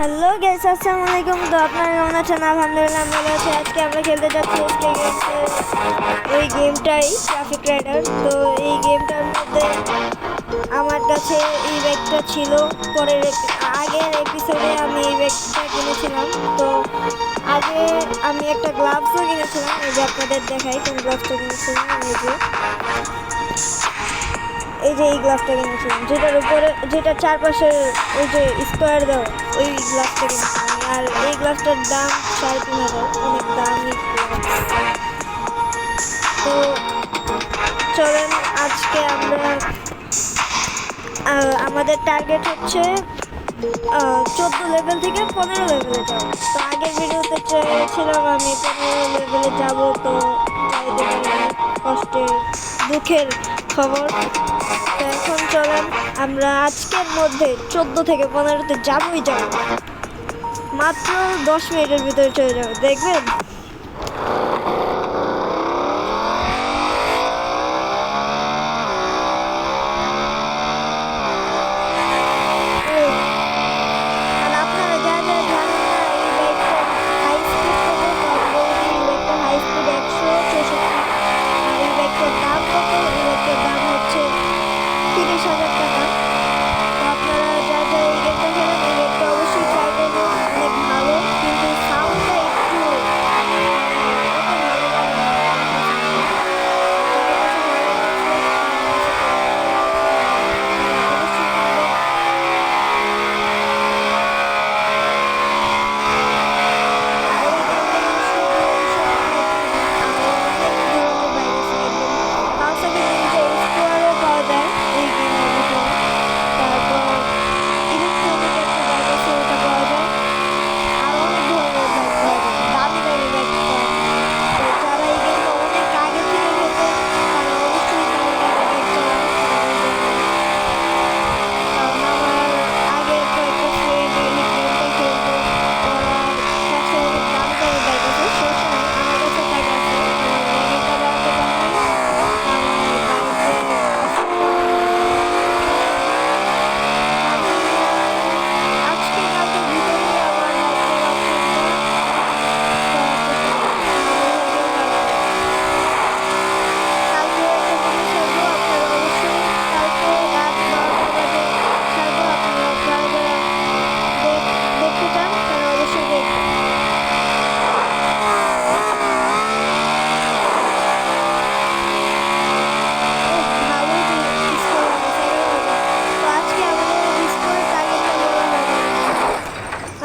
Hello guys, আসসালামু আলাইকুম। তো আপনারা কেমন আছেন? আলহামদুলিল্লাহ আমি ভালো আছি। আজকে আমরা খেলতে যাচ্ছি ওই গেমটাই ট্রাফিক রাইডার। তো এই গেমটার মধ্যে আমার কাছে এই ব্যাগটা ছিল। আগের এপিসোডে আমি এই ব্যাগটা কিনেছিলাম। তো আগে আমি একটা গ্লাভসও কিনেছিলাম। এই যে আপনাদের দেখাই কোন গ্লাভসটা কিনেছিলাম। এই যে এই গ্লাভসটা কিনেছিলাম, যেটার উপরে যেটা চারপাশে ওই যে স্কোয়ার দেওয়া, ওই গ্লাভসটা কিনেছিলাম। আর এই গ্লাভসটার দাম 3,500, অনেক দামি গ্লাভস। তো চলেন আজকে আমরা আমাদের টার্গেট হচ্ছে 14 লেভেল থেকে 15 লেভেলে যাব। তো আগের ভিডিওতে চেয়েছিলাম আমি 15 লেভেলে যাব, তো যাইতে পারিনি। কষ্টের দুঃখের খবর। তো এখন চলেন আমরা আজকের মধ্যে 14 থেকে 15তে যাবই যাব। মাত্র 10 মিনিটের ভিতরে চলে যাবো, দেখবেন।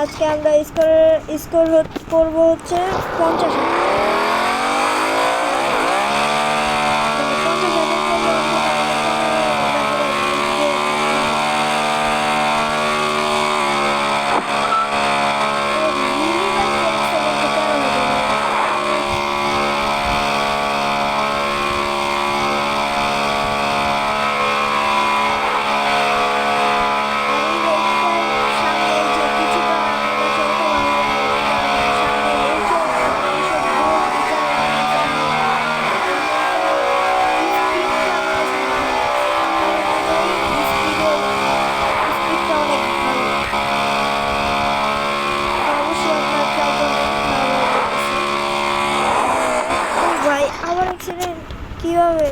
আজকে আমরা স্কোর করবো হচ্ছে 50। আবার অ্যাক্সিডেন্ট কিভাবে?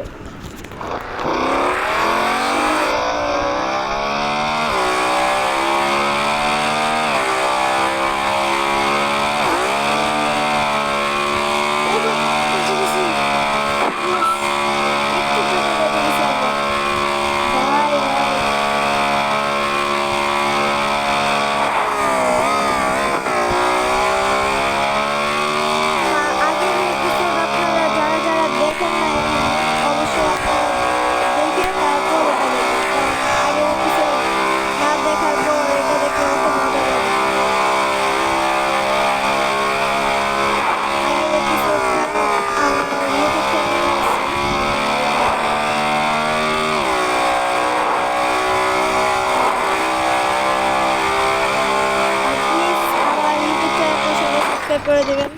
করে দিবেন।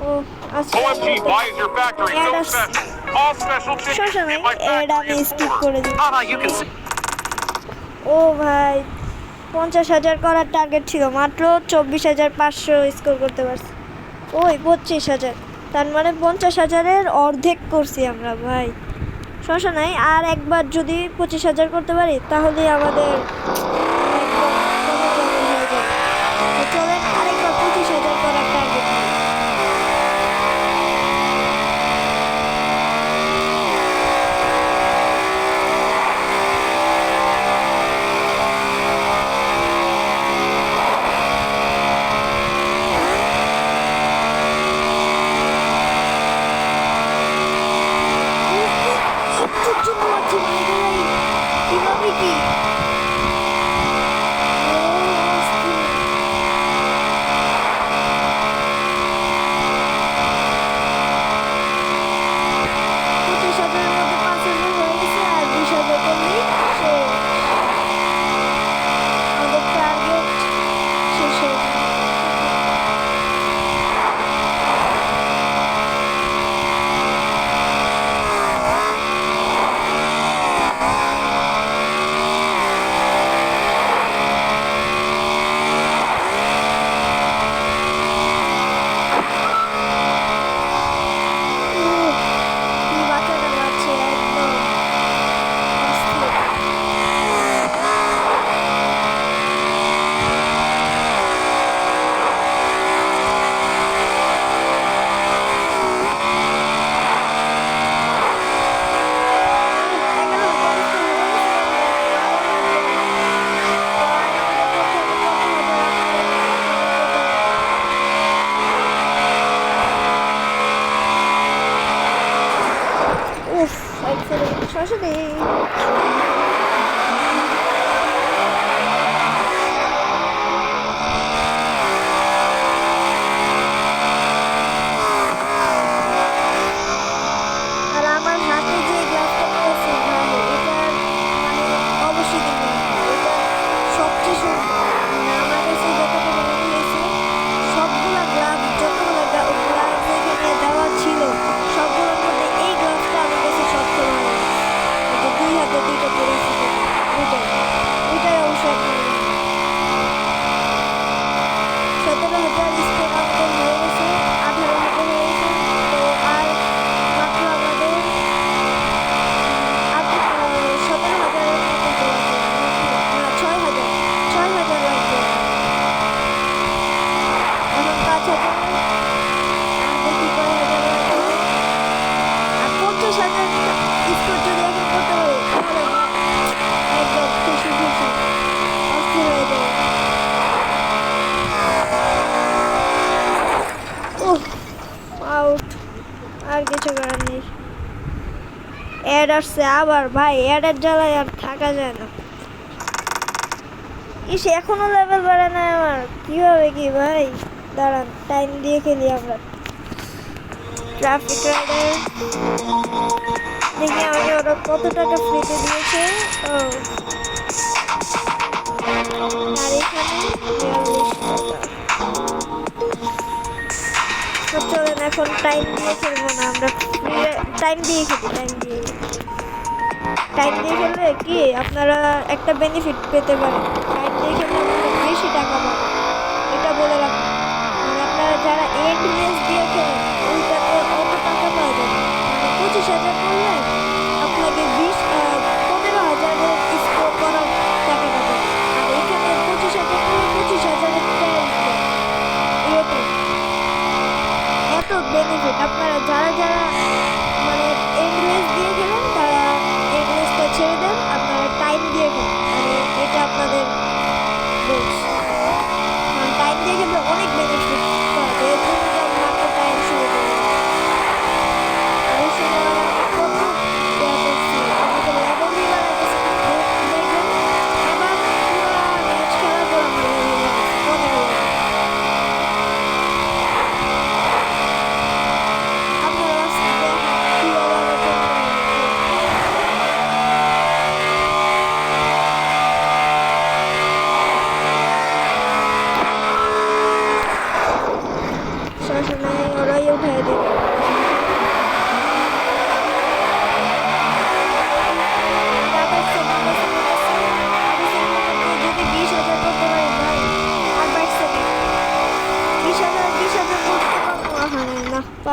ও আচ্ছা, আমি স্কিপ করে দিই। ও ভাই 50,000 করার টার্গেট ছিল, মাত্র 24,500 স্কোর করতে পারছি। ওই 25,000, তার মানে 50,000-এর অর্ধেক করছি আমরা ভাই। সমস্যা নাই, আর একবার যদি 25,000 করতে পারি তাহলে আমাদের একদম হয়ে যাবে। তো চলেন আরেকবার 25,000 করার টার্গেট নিই। কিভাবে কি সরাসরি আর আমার হাতে যে গ্লাসটা পেয়েছি ভাই, এটা মানে অবশ্যই কিনবেন, এটা সবচেয়ে সুন্দর। মানে আমার কাছে যতটা মনে হয়েছে সবগুলা গ্লাস, যতগুলো গ্লাস এখানে দেওয়া ছিল সবগুলোর মধ্যে এই গ্লাসটা আমার কাছে সবচেয়ে ভালো লাগে। দুই হাতে দুইটা পড়েছি, দুইটাই অবশ্যই আপনার 17,000 স্কোর আমাদের হয়ে গেছে, 18,000 হয়ে গেছে। তো আর মাত্র আমাদের 17,000-এর মতো আছে, না 6,000 লাগবে। এখন 5,000 আর দেখি কয় হাজার লাগবে। আর 50,000 স্কোর যদি এখন করতে পারি তাহলে একদম খুশি অস্থির হয়ে যাবে। আউট, আর কিছু করার নেই। অ্যাড আসছে আবার ভাই, অ্যাডের জ্বালায় আর থাকা যায় না। এখনো লেভেল বাড়ে না আমার, কিভাবে কি ভাই? দাঁড়ান, টাইম দিয়ে খেলি আমরা। ট্রাফিক রাইডার, দেখি আমাকে ওরা কত টাকা ফ্রিতে দিয়েছে। ও আর এখানে 42 টাকা। তো চলেন এখন টাইম দিয়ে খেলবো না আমরা, টাইম দিয়ে খেলি। টাইম দিয়ে খেললে কি আপনারা একটা বেনিফিট পেতে পারেন, টাইম দিয়ে খেললে আপনারা বেশি টাকা পাবেন, এটা বলে রাখুন। মানে আপনারা যারা এন্ড রেস দিয়ে খেলেন ওইটাতে অত টাকা পাওয়া যাবে না। মানে 25,000 করলে আপনাকে 15,000-এর স্কোর করার টাকাটা দেবে। আর এখানে 25,000 করলে 25,000-এর প্রাইজ দেয়। এরকম এত বেনিফিট। আপনারা যারা মানে এন্ডলেস দিয়ে খেলেন তারা এন্ডলেসটা ছেড়ে দেন, আপনারা টাইম দিয়ে খেলেন, মানে এটা আপনাদের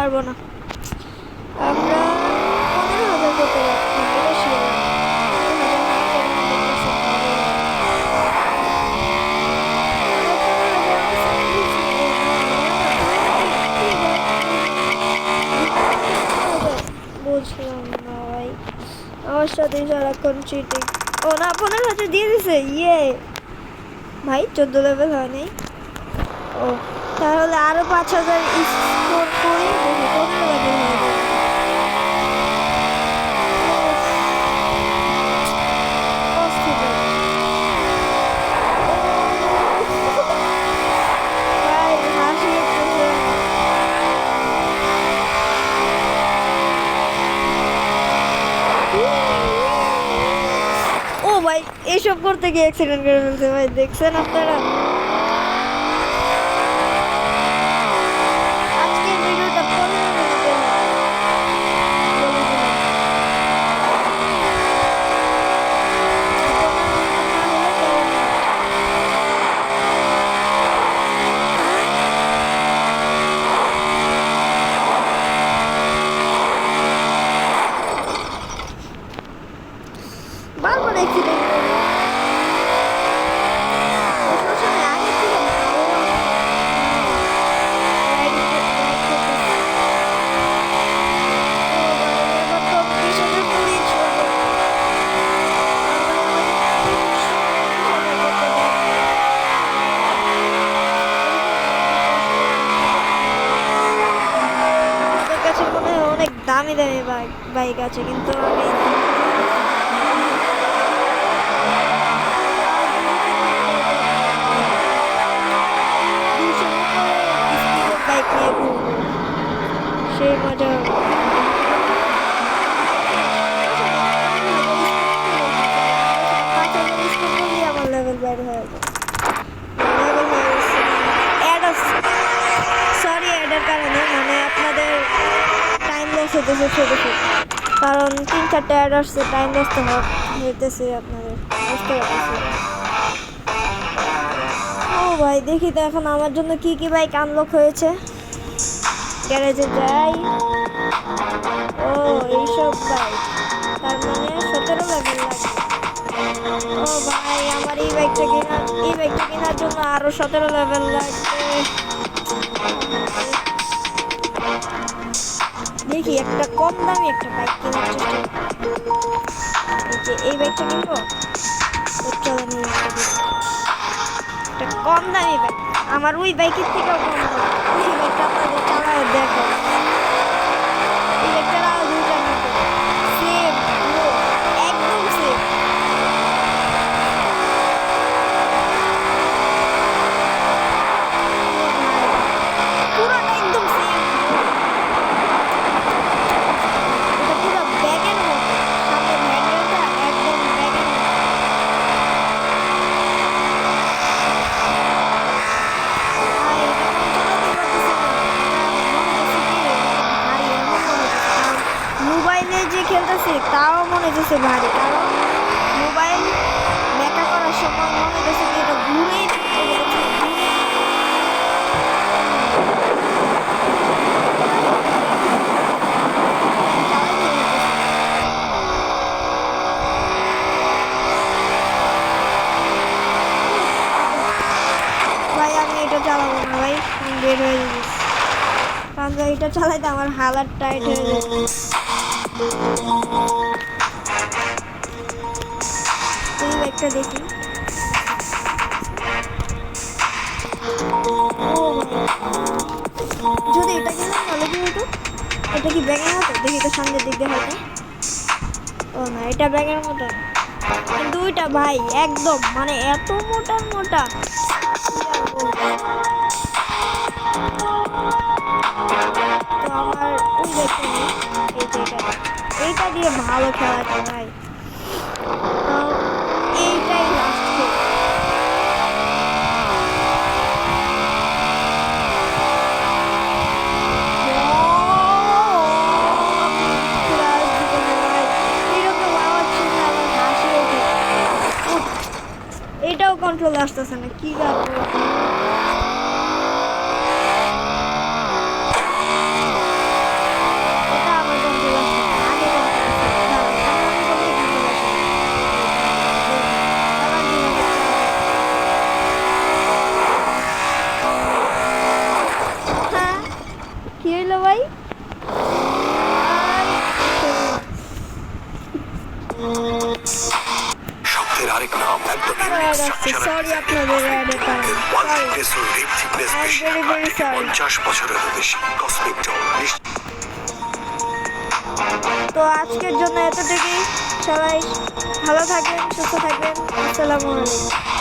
পারবো না। আমরা 15,000 করতে পারছি, এটা শিওর। 15,000 বুঝলাম না ভাই, আমার সাথে সারাক্ষণ চিটিং। ও না, 15,000 দিয়ে দিছে, ইয়ে ভাই 14 লেভেল হয়নি। ও তাহলে আরো 5,000 স্কোর করে 15 লেভেল হয়ে যাবে। ও ভাই এসব করতে গিয়ে অ্যাক্সিডেন্ট করে ফেলছে ভাই, দেখছেন আপনারা? আজকের ভিডিওটা 15 মিনিটের বলে দিলাম। বারবার অ্যাক্সিডেন্ট করে। সবসময় আগে ছিল ভালো রাইডিং করতেছে। এবার তো পিছনে পুলিশ হবে। আমাদের কাছে মনে হয় অনেক দামি দামি বাইক আছে, কিন্তু আমি বাইক নিয়ে ঘুরবো, সেই মজা হবে। আমার লেভেল বাইরে হয়ে যাবে, লেভেল হয়ে গেছে। অ্যাড আসছে, সরি অ্যাডের কারণে, মানে আপনাদের টাইম লস হতেছে ছোটো ছোটো, কারণ 3-4টা অ্যাড আসছে, টাইম লস তো হইতেছে আপনাদের, বুঝতে পারতেছি। ও ভাই দেখি তো এখন আমার জন্য কি কি বাইক আনলক হয়েছে। গ্যারেজে যাই। ও এইসব বাইক, তার মানে 17 লেভেল লাগবে। ও ভাই আমার এই বাইকটা কেনার জন্য আরো 17 লেভেল লাগবে। দেখি একটা কম দামি একটা বাইক কেনার চেষ্টা করি। এই বাইকটা কিনবো, চলো নিয়ে একটা কম দামি বাইক, আমার ওই বাইকের থেকেও কম দামি। এই বাইকটা আপনাদের চালায় দেখো, এই বাইকটার আওয়াজ দুইটার মতো সেম, একদম সেম। পুরোটা একদম সেম, এটা পুরো ব্যাগের মতো, সামনের হ্যান্ডেলটা একদম ব্যাগের মতো। মোবাইলে যে খেলতেছি তাও মনে হচ্ছে ভারী, কারণ মোবাইল মেকা করার সময় মনে হচ্ছে যে এটা ঘুরে ভাই। আমি এটা চালাবো না ভাই, আমি বের হয়ে যাবো, কারণ এটা চালাইতে আমার হালাত টাইট হয়ে যাবে। এই বাইকটা দেখি। ও যদি এটা কিনলাম তাহলে কি হতো? এটা কি ব্যাগের মতো? দেখি তো সামনের দিক দিয়ে হয়তো। ও না, এটা ব্যাগের মতো, কিন্তু ওইটা ভাই একদম মানে এত মোটা মোটা। তো আমার ওই বাইকটা নেই, এইটা দিয়ে ভালো খেলা যায় ভাই। এইটাই লাস্ট খেল। এটাও কন্ট্রোল আসতেছে না, কি করবো? অ্যাড আসছে, সরি আপনাদের অ্যাডের কারণে, sorry, I am very sorry. 50 বছরেরও বেশি কসমিক ডল। তো আজকের জন্য এতটুকুই, সবাই ভালো থাকবেন, সুস্থ থাকবেন, আসসালামু আলাইকুম।